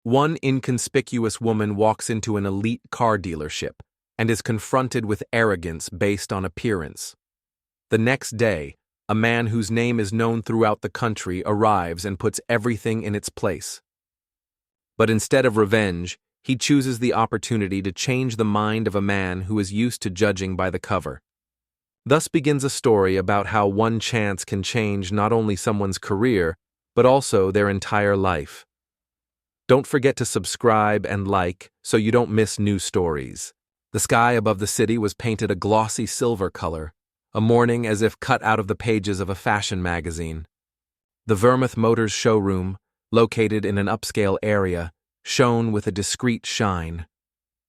One inconspicuous woman walks into an elite car dealership and is confronted with arrogance based on appearance. The next day, a man whose name is known throughout the country arrives and puts everything in its place. But instead of revenge, he chooses the opportunity to change the mind of a man who is used to judging by the cover. Thus begins a story about how one chance can change not only someone's career, but also their entire life. Don't forget to subscribe and like so you don't miss new stories. The sky above the city was painted a glossy silver color, a morning as if cut out of the pages of a fashion magazine. The Vermouth Motors showroom, located in an upscale area, shone with a discreet shine.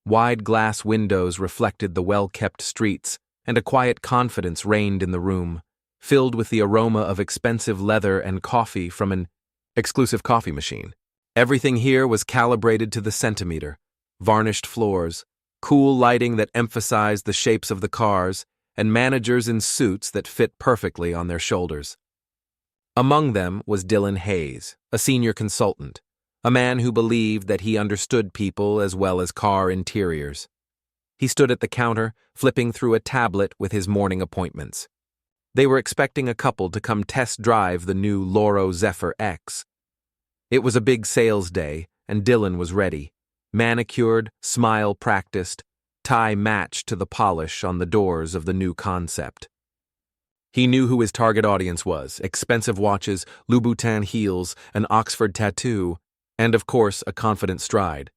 Wide glass windows reflected the well-kept streets, and a quiet confidence reigned in the room, filled with the aroma of expensive leather and coffee from an exclusive coffee machine. Everything here was calibrated to the centimeter: varnished floors, cool lighting that emphasized the shapes of the cars, and managers in suits that fit perfectly on their shoulders. Among them was Dylan Hayes, a senior consultant, a man who believed that he understood people as well as car interiors. He stood at the counter, flipping through a tablet with his morning appointments. They were expecting a couple to come test drive the new Loro Zephyr X. It was a big sales day, and Dylan was ready, manicured, smile practiced, tie matched to the polish on the doors of the new concept. He knew who his target audience was: expensive watches, Louboutin heels, an Oxford tattoo, and of course a confident stride.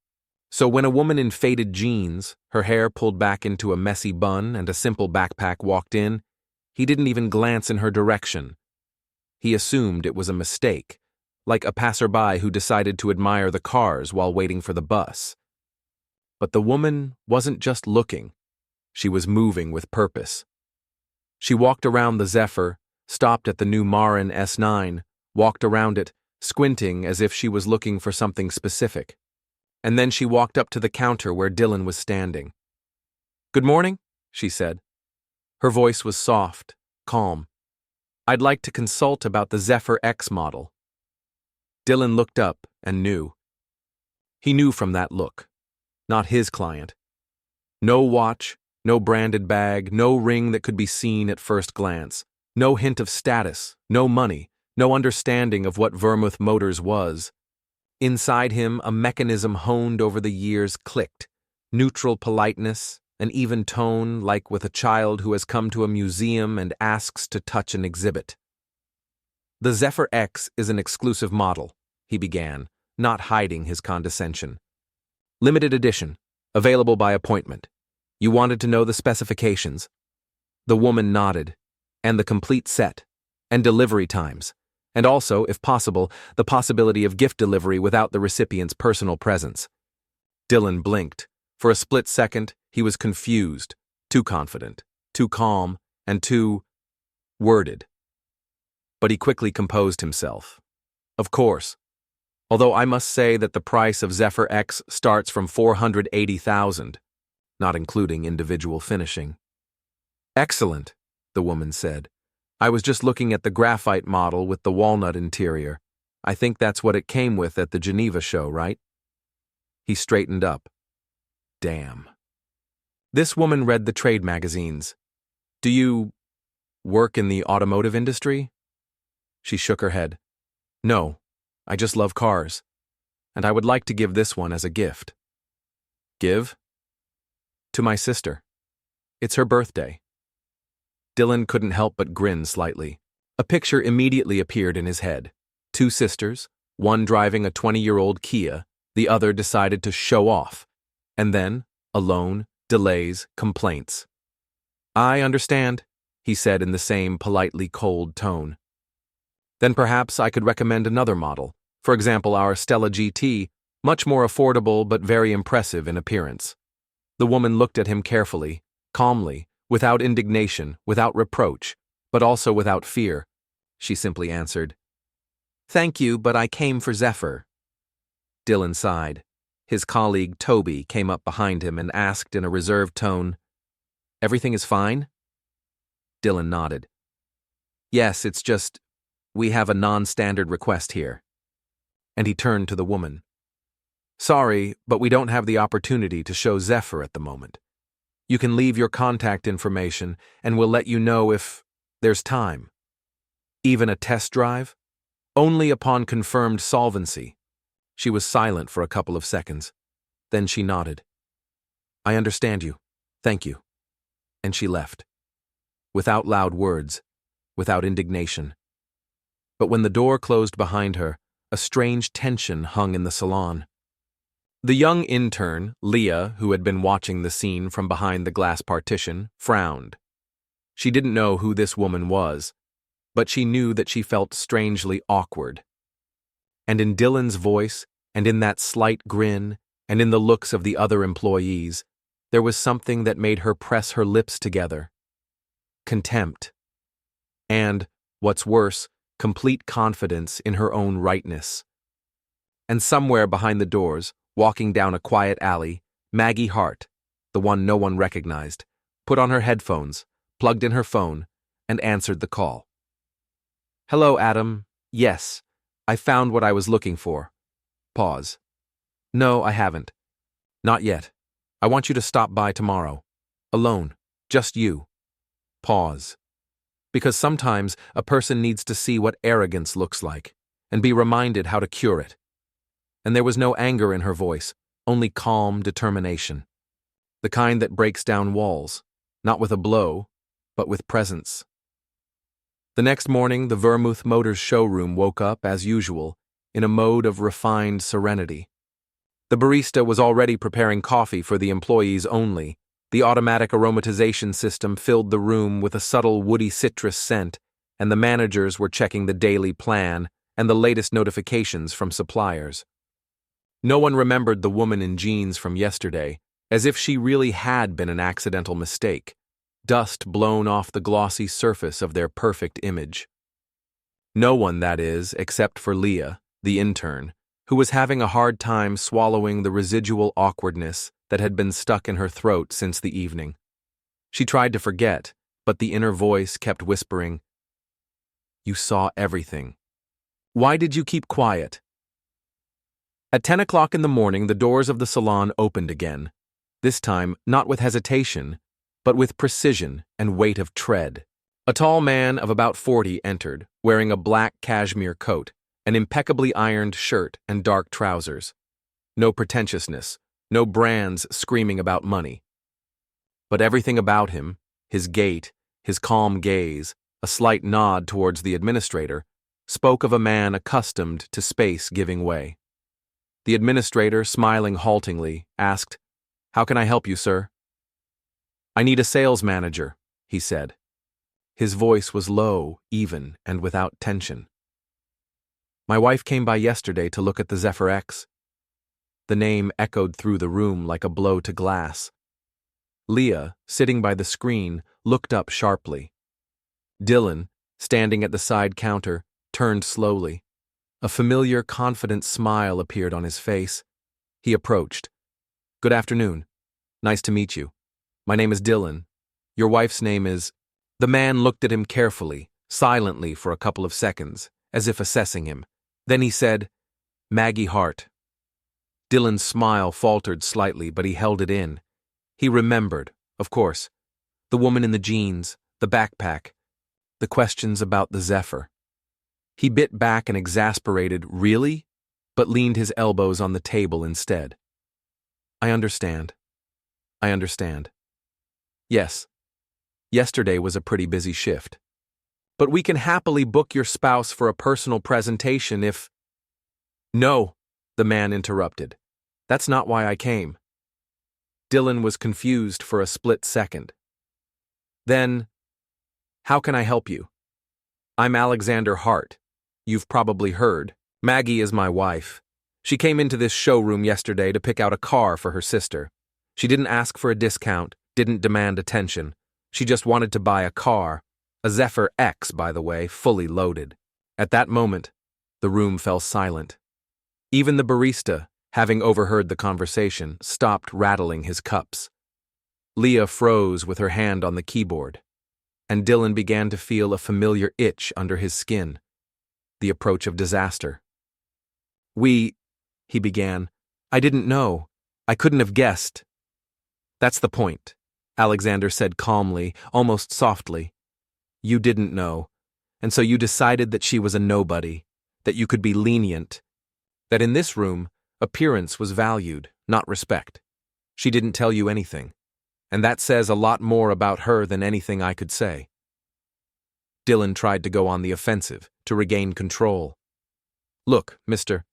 So when a woman in faded jeans, her hair pulled back into a messy bun and a simple backpack walked in, he didn't even glance in her direction. He assumed it was a mistake, like a passerby who decided to admire the cars while waiting for the bus. But the woman wasn't just looking, she was moving with purpose. She walked around the Zephyr, stopped at the new Marin S9, walked around it, squinting as if she was looking for something specific. And then she walked up to the counter where Dylan was standing. "Good morning," she said. Her voice was soft, calm. "I'd like to consult about the Zephyr X model." Dylan looked up and knew. He knew from that look. Not his client. No watch, no branded bag, no ring that could be seen at first glance, no hint of status, no money, no understanding of what Vermouth Motors was. Inside him, a mechanism honed over the years clicked, neutral politeness, an even tone like with a child who has come to a museum and asks to touch an exhibit. "The Zephyr X is an exclusive model," he began, not hiding his condescension. "Limited edition, available by appointment. You wanted to know the specifications?" The woman nodded. "And the complete set, and delivery times, and also, if possible, the possibility of gift delivery without the recipient's personal presence." Dylan blinked. For a split second, he was confused, too confident, too calm, and too worded. But he quickly composed himself. "Of course. Although I must say that the price of Zephyr X starts from $480,000, not including individual finishing." "Excellent," the woman said. "I was just looking at the graphite model with the walnut interior. I think that's what it came with at the Geneva show, right?" He straightened up. Damn. This woman read the trade magazines. "Do you work in the automotive industry?" She shook her head. "No, I just love cars, and I would like to give this one as a gift." "Give?" "To my sister. It's her birthday." Dylan couldn't help but grin slightly. A picture immediately appeared in his head. Two sisters, one driving a 20-year-old Kia, the other decided to show off. And then, alone, delays, complaints. "I understand," he said in the same politely cold tone. "Then perhaps I could recommend another model, for example our Stella GT, much more affordable but very impressive in appearance." The woman looked at him carefully, calmly, without indignation, without reproach, but also without fear. She simply answered, "Thank you, but I came for Zephyr." Dylan sighed. His colleague, Toby, came up behind him and asked in a reserved tone, "Everything is fine?" Dylan nodded. "Yes, it's just, we have a non-standard request here." And he turned to the woman. Sorry, but we don't have the opportunity to show Zephyr at the moment. You can leave your contact information and we'll let you know if there's time. Even a test drive? Only upon confirmed solvency. She was silent for a couple of seconds. Then she nodded. I understand you. Thank you. And she left. Without loud words, without indignation. But when the door closed behind her, a strange tension hung in the salon. The young intern, Leah, who had been watching the scene from behind the glass partition, frowned. She didn't know who this woman was, but she knew that she felt strangely awkward. And in Dylan's voice, and in that slight grin, and in the looks of the other employees, there was something that made her press her lips together. Contempt. And, what's worse, complete confidence in her own rightness. And somewhere behind the doors, walking down a quiet alley, Maggie Hart, the one no one recognized, put on her headphones, plugged in her phone, and answered the call. Hello, Adam. Yes, I found what I was looking for. Pause. No, I haven't. Not yet. I want you to stop by tomorrow. Alone. Just you. Pause. Because sometimes a person needs to see what arrogance looks like, and be reminded how to cure it. And there was no anger in her voice, only calm determination. The kind that breaks down walls, not with a blow, but with presence. The next morning, the Vermouth Motors showroom woke up, as usual, in a mode of refined serenity. The barista was already preparing coffee for the employees only. The automatic aromatization system filled the room with a subtle woody citrus scent, and the managers were checking the daily plan and the latest notifications from suppliers. No one remembered the woman in jeans from yesterday, as if she really had been an accidental mistake, dust blown off the glossy surface of their perfect image. No one, that is, except for Leah, the intern, who was having a hard time swallowing the residual awkwardness that had been stuck in her throat since the evening. She tried to forget, but the inner voice kept whispering, "You saw everything. Why did you keep quiet?" At 10 o'clock in the morning, the doors of the salon opened again, this time not with hesitation, but with precision and weight of tread. A tall man of about 40 entered, wearing a black cashmere coat, an impeccably ironed shirt, and dark trousers. No pretentiousness, no brands screaming about money. But everything about him, his gait, his calm gaze, a slight nod towards the administrator, spoke of a man accustomed to space giving way. The administrator, smiling haltingly, asked, "How can I help you, sir?" "I need a sales manager," he said. His voice was low, even, and without tension. "My wife came by yesterday to look at the Zephyr X." The name echoed through the room like a blow to glass. Leah, sitting by the screen, looked up sharply. Dylan, standing at the side counter, turned slowly. A familiar, confident smile appeared on his face. He approached. "Good afternoon. Nice to meet you. My name is Dylan. Your wife's name is—" The man looked at him carefully, silently for a couple of seconds, as if assessing him. Then he said, "Maggie Hart." Dylan's smile faltered slightly, but he held it in. He remembered, of course, the woman in the jeans, the backpack, the questions about the Zephyr. He bit back an exasperated "Really?" but leaned his elbows on the table instead. I understand. Yes, yesterday was a pretty busy shift. But we can happily book your spouse for a personal presentation if— No, the man interrupted. That's not why I came. Dylan was confused for a split second. Then, how can I help you? I'm Alexander Hart. You've probably heard. Maggie is my wife. She came into this showroom yesterday to pick out a car for her sister. She didn't ask for a discount, didn't demand attention. She just wanted to buy a car. A Zephyr X, by the way, fully loaded. At that moment, the room fell silent. Even the barista, having overheard the conversation, stopped rattling his cups. Leah froze with her hand on the keyboard, and Dylan began to feel a familiar itch under his skin. The approach of disaster. He began. I didn't know. I couldn't have guessed. That's the point, Alexander said calmly, almost softly. You didn't know, and so you decided that she was a nobody, that you could be lenient, that in this room, appearance was valued, not respect. She didn't tell you anything, and that says a lot more about her than anything I could say. Dylan tried to go on the offensive, to regain control. Look, Mr.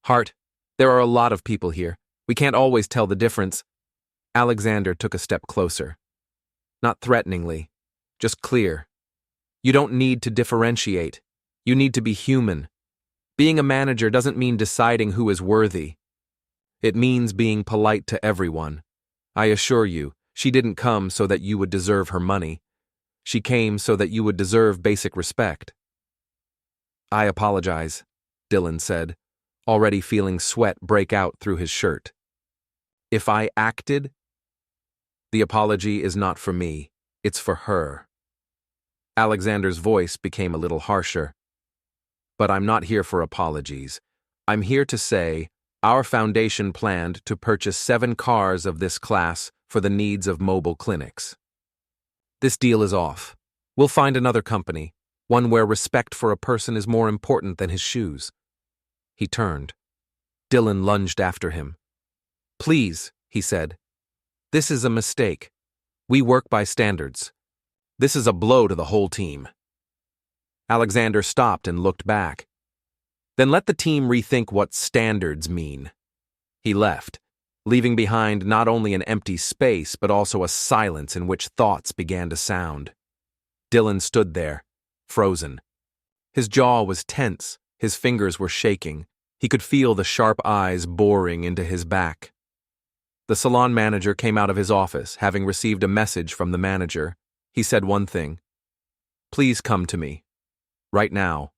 Hart, there are a lot of people here. We can't always tell the difference. Alexander took a step closer. Not threateningly, just clear. You don't need to differentiate. You need to be human. Being a manager doesn't mean deciding who is worthy. It means being polite to everyone. I assure you, she didn't come so that you would deserve her money. She came so that you would deserve basic respect. I apologize, Dylan said, already feeling sweat break out through his shirt. If I acted, the apology is not for me, it's for her. Alexander's voice became a little harsher. But I'm not here for apologies. I'm here to say our foundation planned to purchase 7 cars of this class for the needs of mobile clinics. This deal is off. We'll find another company, one where respect for a person is more important than his shoes. He turned. Dylan lunged after him. Please, he said. This is a mistake. We work by standards. This is a blow to the whole team. Alexander stopped and looked back. Then let the team rethink what standards mean. He left, leaving behind not only an empty space but also a silence in which thoughts began to sound. Dylan stood there, frozen. His jaw was tense, his fingers were shaking. He could feel the sharp eyes boring into his back. The salon manager came out of his office, having received a message from the manager. He said one thing. Please come to me. Right now.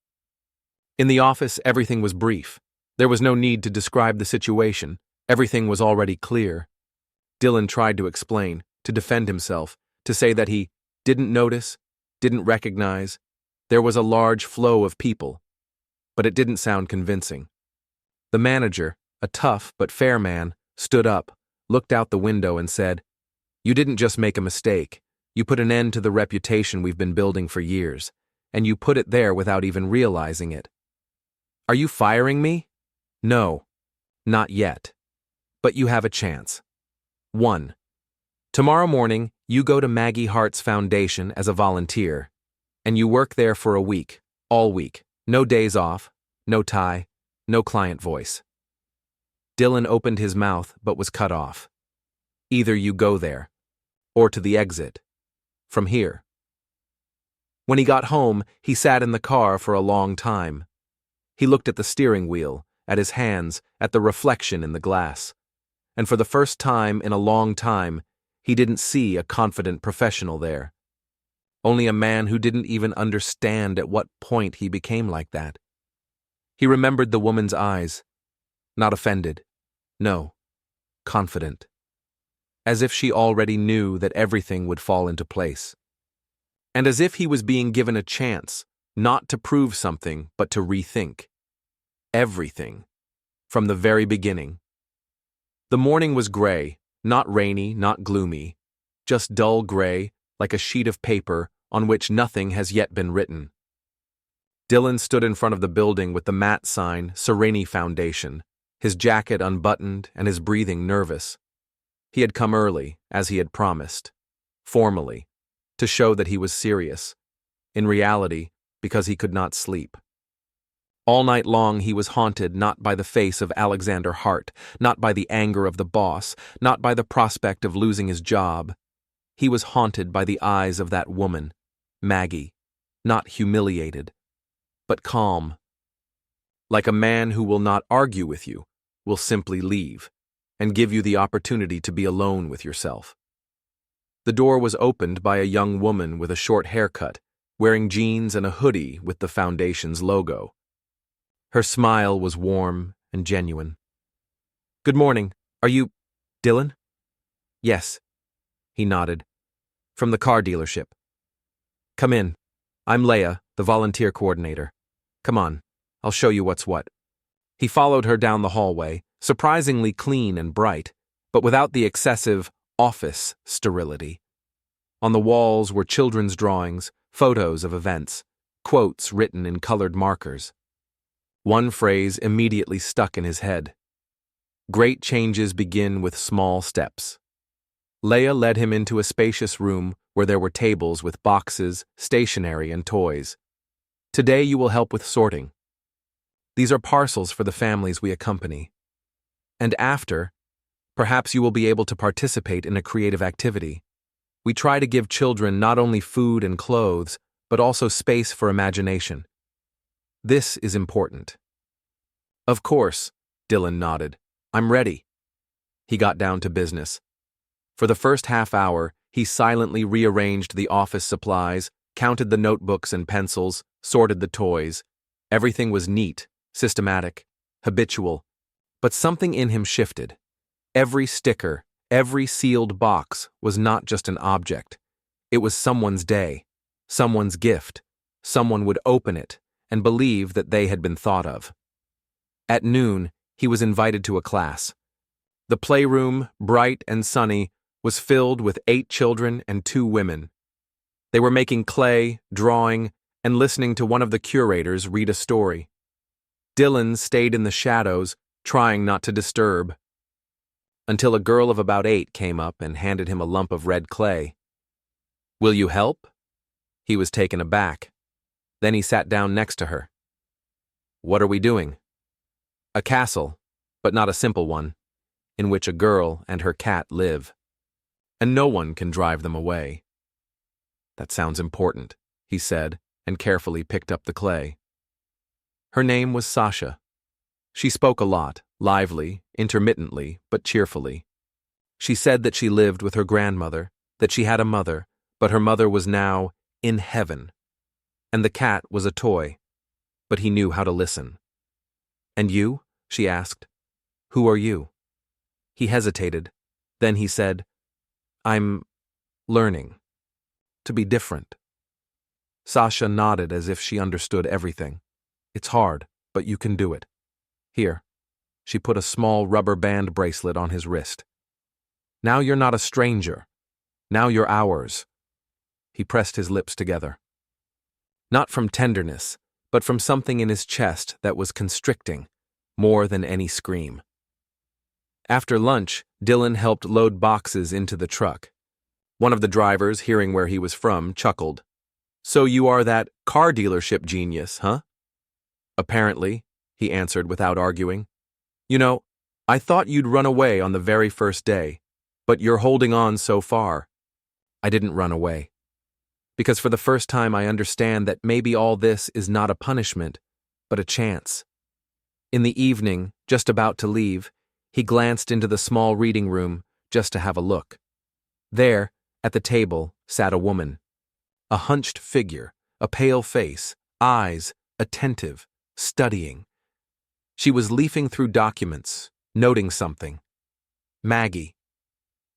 In the office, everything was brief. There was no need to describe the situation. Everything was already clear. Dylan tried to explain, to defend himself, to say that he didn't notice, didn't recognize. There was a large flow of people. But it didn't sound convincing. The manager, a tough but fair man, stood up, looked out the window and said, You didn't just make a mistake. You put an end to the reputation we've been building for years, and you put it there without even realizing it. Are you firing me? No, not yet. But you have a chance. 1. Tomorrow morning, you go to Maggie Hart's foundation as a volunteer, and you work there for a week, all week, no days off, no tie, no client voice. Dylan opened his mouth but was cut off. Either you go there, or to the exit. From here. When he got home, he sat in the car for a long time. He looked at the steering wheel, at his hands, at the reflection in the glass. And for the first time in a long time, he didn't see a confident professional there. Only a man who didn't even understand at what point he became like that. He remembered the woman's eyes. Not offended. No. Confident. As if she already knew that everything would fall into place. And as if he was being given a chance, not to prove something, but to rethink. Everything. From the very beginning. The morning was gray, not rainy, not gloomy, just dull gray, like a sheet of paper on which nothing has yet been written. Dylan stood in front of the building with the matte sign, Sereni Foundation, his jacket unbuttoned and his breathing nervous. He had come early, as he had promised, formally, to show that he was serious, in reality, because he could not sleep. All night long he was haunted not by the face of Alexander Hart, not by the anger of the boss, not by the prospect of losing his job. He was haunted by the eyes of that woman, Maggie, not humiliated, but calm. Like a man who will not argue with you, will simply leave, and give you the opportunity to be alone with yourself. The door was opened by a young woman with a short haircut, wearing jeans and a hoodie with the foundation's logo. Her smile was warm and genuine. Good morning. Are you Dylan? Yes. He nodded. From the car dealership. Come in. I'm Leia, the volunteer coordinator. Come on. I'll show you what's what. He followed her down the hallway, surprisingly clean and bright, but without the excessive office sterility. On the walls were children's drawings, photos of events, quotes written in colored markers. One phrase immediately stuck in his head. Great changes begin with small steps. Leia led him into a spacious room where there were tables with boxes, stationery, and toys. Today you will help with sorting. These are parcels for the families we accompany. And after, perhaps you will be able to participate in a creative activity. We try to give children not only food and clothes, but also space for imagination. This is important. Of course, Dylan nodded. I'm ready. He got down to business. For the first half hour, he silently rearranged the office supplies, counted the notebooks and pencils, sorted the toys. Everything was neat, systematic, habitual. But something in him shifted. Every sticker, every sealed box was not just an object. It was someone's day, someone's gift. Someone would open it and believe that they had been thought of. At noon, he was invited to a class. The playroom, bright and sunny, was filled with 8 children and 2 women. They were making clay, drawing, and listening to one of the curators read a story. Dylan stayed in the shadows, trying not to disturb. Until a girl of about 8 came up and handed him a lump of red clay. Will you help? He was taken aback. Then he sat down next to her. What are we doing? A castle, but not a simple one, in which a girl and her cat live. And no one can drive them away. That sounds important, he said, and carefully picked up the clay. Her name was Sasha. She spoke a lot, lively, intermittently, but cheerfully. She said that she lived with her grandmother, that she had a mother, but her mother was now in heaven. And the cat was a toy, but he knew how to listen. And you? She asked. Who are you? He hesitated. Then he said, I'm learning to be different. Sasha nodded as if she understood everything. It's hard, but you can do it. Here. She put a small rubber band bracelet on his wrist. Now you're not a stranger. Now you're ours. He pressed his lips together. Not from tenderness, but from something in his chest that was constricting, more than any scream. After lunch, Dylan helped load boxes into the truck. One of the drivers, hearing where he was from, chuckled. So you are that car dealership genius, huh? Apparently, he answered without arguing. You know, I thought you'd run away on the very first day, but you're holding on so far. I didn't run away. Because for the first time I understand that maybe all this is not a punishment, but a chance. In the evening, just about to leave, he glanced into the small reading room just to have a look. There, at the table, sat a woman. A hunched figure, a pale face, eyes, attentive, studying. She was leafing through documents, noting something. Maggie.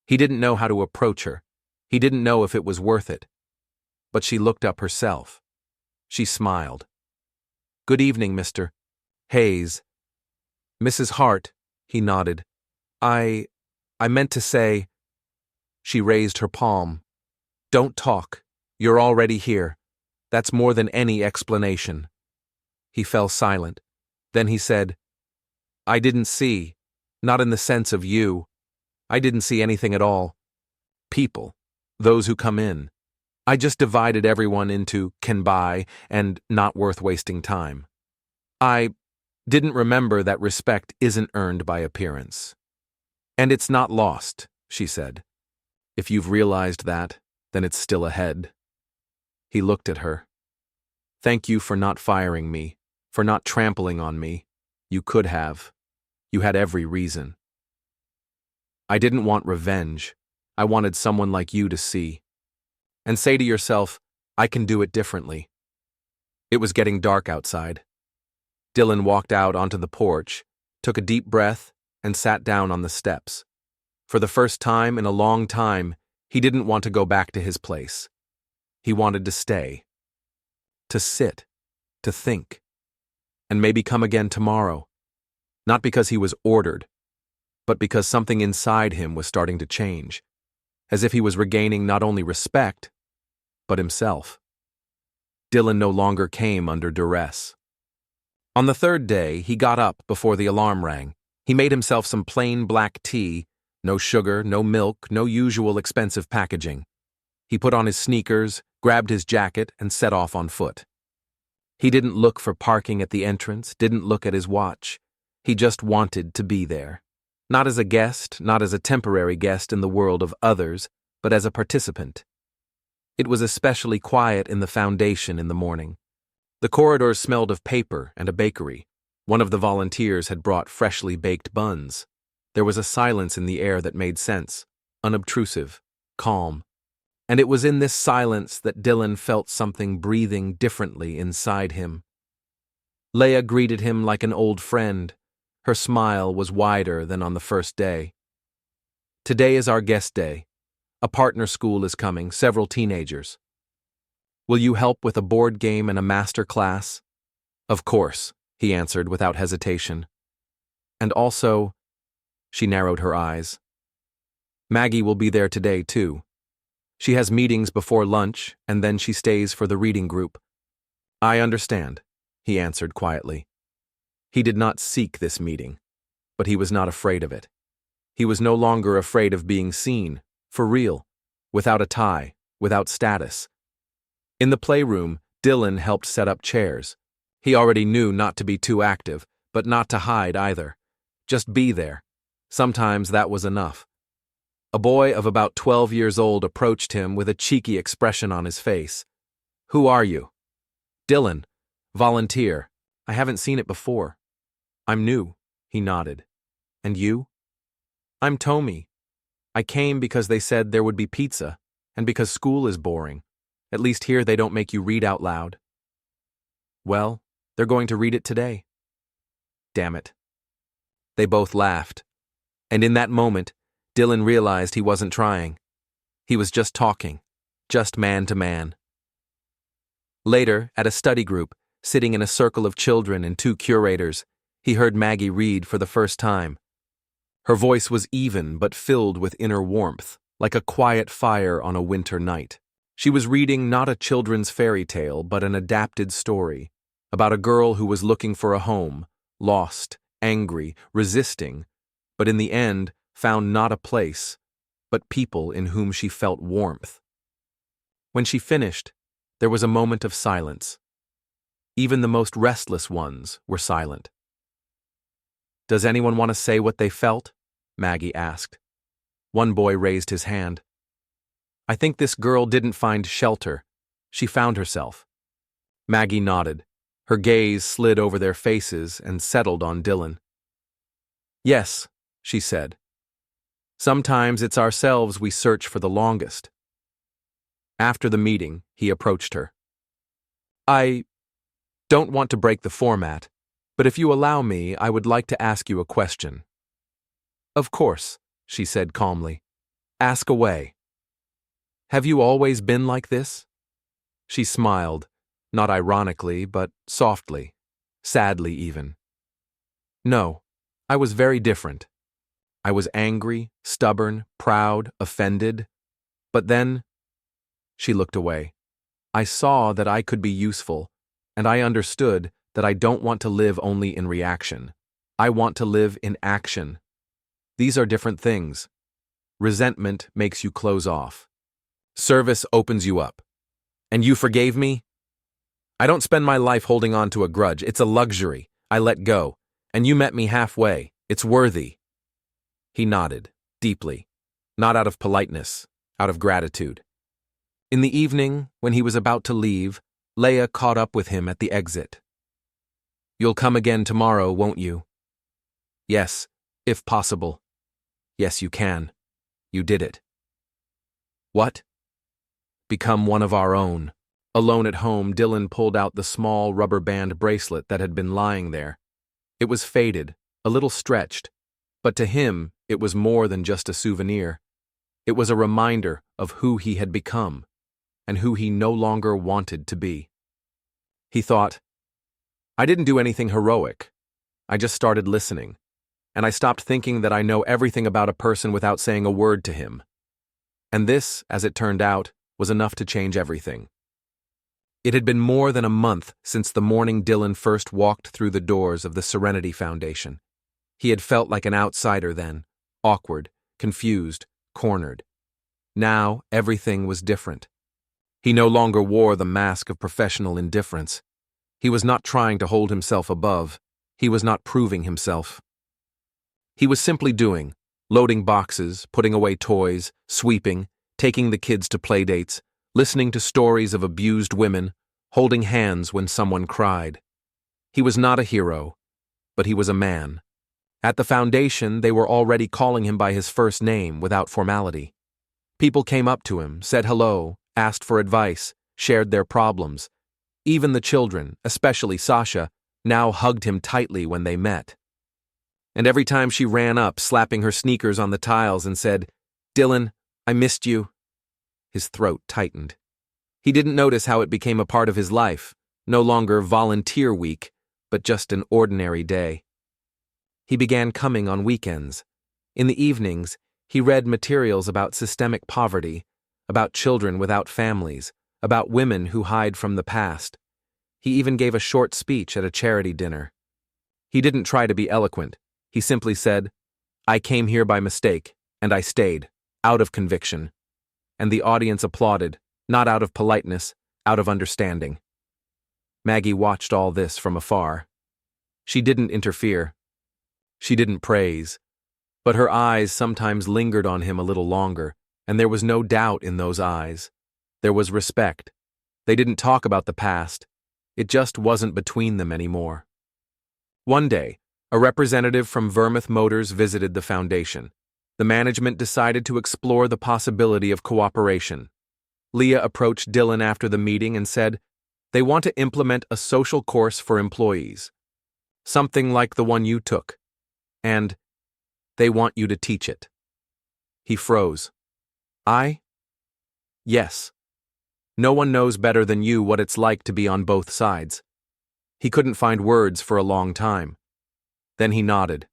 He didn't know how to approach her. He didn't know if it was worth it. But she looked up herself. She smiled. Good evening, Mr. Hayes. Mrs. Hart, he nodded. I meant to say. She raised her palm. Don't talk. You're already here. That's more than any explanation. He fell silent. Then he said, I didn't see, not in the sense of you. I didn't see anything at all. People, those who come in. I just divided everyone into can buy and not worth wasting time. I didn't remember that respect isn't earned by appearance. And it's not lost, she said. If you've realized that, then it's still ahead. He looked at her. Thank you for not firing me, for not trampling on me. You could have. You had every reason. I didn't want revenge. I wanted someone like you to see. And say to yourself, I can do it differently. It was getting dark outside. Dylan walked out onto the porch, took a deep breath, and sat down on the steps. For the first time in a long time, he didn't want to go back to his place. He wanted to stay. To sit. To think. And maybe come again tomorrow. Not because he was ordered, but because something inside him was starting to change, as if he was regaining not only respect, but himself. Dylan no longer came under duress. On the third day, he got up before the alarm rang. He made himself some plain black tea, no sugar, no milk, no usual expensive packaging. He put on his sneakers, grabbed his jacket, and set off on foot. He didn't look for parking at the entrance, didn't look at his watch. He just wanted to be there. Not as a guest, not as a temporary guest in the world of others, but as a participant. It was especially quiet in the foundation in the morning. The corridors smelled of paper and a bakery. One of the volunteers had brought freshly baked buns. There was a silence in the air that made sense, unobtrusive, calm. And it was in this silence that Dylan felt something breathing differently inside him. Leia greeted him like an old friend. Her smile was wider than on the first day. Today is our guest day. A partner school is coming, several teenagers. Will you help with a board game and a master class? Of course, he answered without hesitation. And also, she narrowed her eyes. Maggie will be there today, too. She has meetings before lunch, and then she stays for the reading group. I understand, he answered quietly. He did not seek this meeting, but he was not afraid of it. He was no longer afraid of being seen, for real, without a tie, without status. In the playroom, Dylan helped set up chairs. He already knew not to be too active, but not to hide either. Just be there. Sometimes that was enough. A boy of about 12 years old approached him with a cheeky expression on his face. Who are you? Dylan, volunteer. I haven't seen it before. I'm new, he nodded. And you? I'm Tommy. I came because they said there would be pizza, and because school is boring. At least here they don't make you read out loud. Well, they're going to read it today. Damn it. They both laughed. And in that moment, Dylan realized he wasn't trying. He was just talking, just man to man. Later, at a study group, sitting in a circle of children and two curators, he heard Maggie read for the first time. Her voice was even but filled with inner warmth, like a quiet fire on a winter night. She was reading not a children's fairy tale, but an adapted story about a girl who was looking for a home, lost, angry, resisting, but in the end found not a place, but people in whom she felt warmth. When she finished, there was a moment of silence. Even the most restless ones were silent. Does anyone want to say what they felt? Maggie asked. One boy raised his hand. I think this girl didn't find shelter. She found herself. Maggie nodded. Her gaze slid over their faces and settled on Dylan. Yes, she said. Sometimes it's ourselves we search for the longest. After the meeting, he approached her. I don't want to break the format, but if you allow me, I would like to ask you a question. Of course, she said calmly. Ask away. Have you always been like this? She smiled, not ironically, but softly, sadly even. No, I was very different. I was angry, stubborn, proud, offended. But then, she looked away. I saw that I could be useful, and I understood that I don't want to live only in reaction. I want to live in action. These are different things. Resentment makes you close off. Service opens you up. And you forgave me? I don't spend my life holding on to a grudge. It's a luxury. I let go. And you met me halfway. It's worthy. He nodded, deeply, not out of politeness, out of gratitude. In the evening, when he was about to leave, Leia caught up with him at the exit. You'll come again tomorrow, won't you? Yes, if possible. Yes, you can. You did it. What? Become one of our own. Alone at home, Dylan pulled out the small rubber band bracelet that had been lying there. It was faded, a little stretched, but to him, it was more than just a souvenir. It was a reminder of who he had become, and who he no longer wanted to be. He thought, I didn't do anything heroic. I just started listening, and I stopped thinking that I know everything about a person without saying a word to him. And this, as it turned out, was enough to change everything. It had been more than a month since the morning Dylan first walked through the doors of the Serenity Foundation. He had felt like an outsider then, awkward, confused, cornered. Now, everything was different. He no longer wore the mask of professional indifference. He was not trying to hold himself above. He was not proving himself. He was simply doing, loading boxes, putting away toys, sweeping, taking the kids to playdates, listening to stories of abused women, holding hands when someone cried. He was not a hero, but he was a man. At the foundation, they were already calling him by his first name without formality. People came up to him, said hello, asked for advice, shared their problems. Even the children, especially Sasha, now hugged him tightly when they met. And every time she ran up, slapping her sneakers on the tiles and said, "Dylan, I missed you," his throat tightened. He didn't notice how it became a part of his life, no longer volunteer week, but just an ordinary day. He began coming on weekends. In the evenings, he read materials about systemic poverty, about children without families, about women who hide from the past. He even gave a short speech at a charity dinner. He didn't try to be eloquent. He simply said, "I came here by mistake, and I stayed, out of conviction." And the audience applauded, not out of politeness, out of understanding. Maggie watched all this from afar. She didn't interfere. She didn't praise. But her eyes sometimes lingered on him a little longer, and there was no doubt in those eyes. There was respect. They didn't talk about the past. It just wasn't between them anymore. One day, a representative from Vermouth Motors visited the foundation. The management decided to explore the possibility of cooperation. Leah approached Dylan after the meeting and said, "They want to implement a social course for employees. Something like the one you took. And they want you to teach it." He froze. "I?" "Yes. No one knows better than you what it's like to be on both sides." He couldn't find words for a long time. Then he nodded.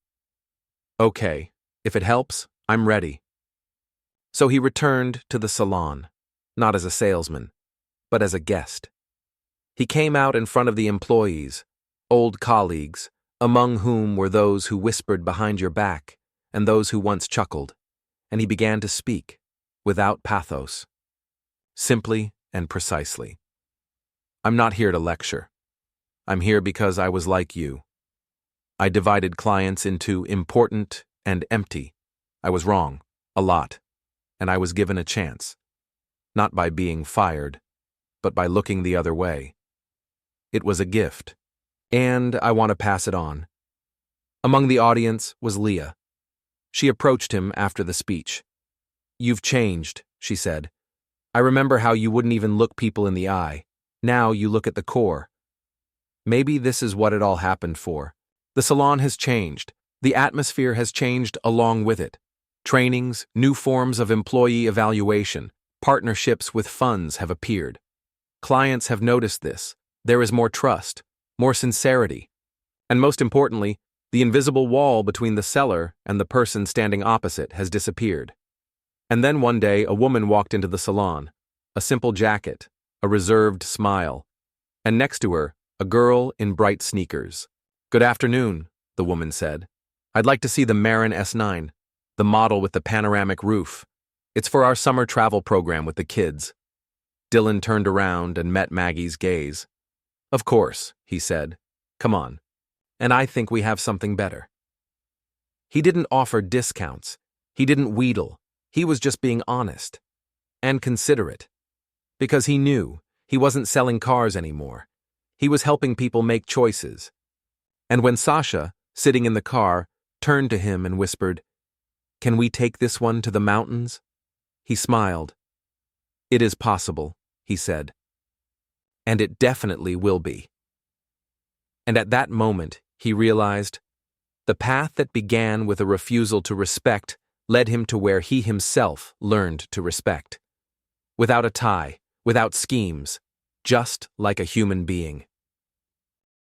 "Okay, if it helps, I'm ready." So he returned to the salon, not as a salesman, but as a guest. He came out in front of the employees, old colleagues, among whom were those who whispered behind your back and those who once chuckled, and he began to speak, without pathos, simply and precisely. "I'm not here to lecture. I'm here because I was like you. I divided clients into important and empty. I was wrong, a lot, and I was given a chance. Not by being fired, but by looking the other way. It was a gift, and I want to pass it on." Among the audience was Leah. She approached him after the speech. "You've changed," she said. "I remember how you wouldn't even look people in the eye. Now you look at the core. Maybe this is what it all happened for. The salon has changed. The atmosphere has changed along with it. Trainings, new forms of employee evaluation, partnerships with funds have appeared. Clients have noticed this. There is more trust, more sincerity. And most importantly, the invisible wall between the seller and the person standing opposite has disappeared." And then one day a woman walked into the salon, a simple jacket, a reserved smile, and next to her, a girl in bright sneakers. "Good afternoon," the woman said. "I'd like to see the Marin S9, the model with the panoramic roof. It's for our summer travel program with the kids." Dylan turned around and met Maggie's gaze. "Of course," he said. "Come on. And I think we have something better." He didn't offer discounts. He didn't wheedle. He was just being honest. And considerate. Because he knew he wasn't selling cars anymore. He was helping people make choices. And when Sasha, sitting in the car, turned to him and whispered, "Can we take this one to the mountains?" he smiled. "It is possible," he said. "And it definitely will be." And at that moment, he realized, the path that began with a refusal to respect led him to where he himself learned to respect. Without a tie, without schemes, just like a human being.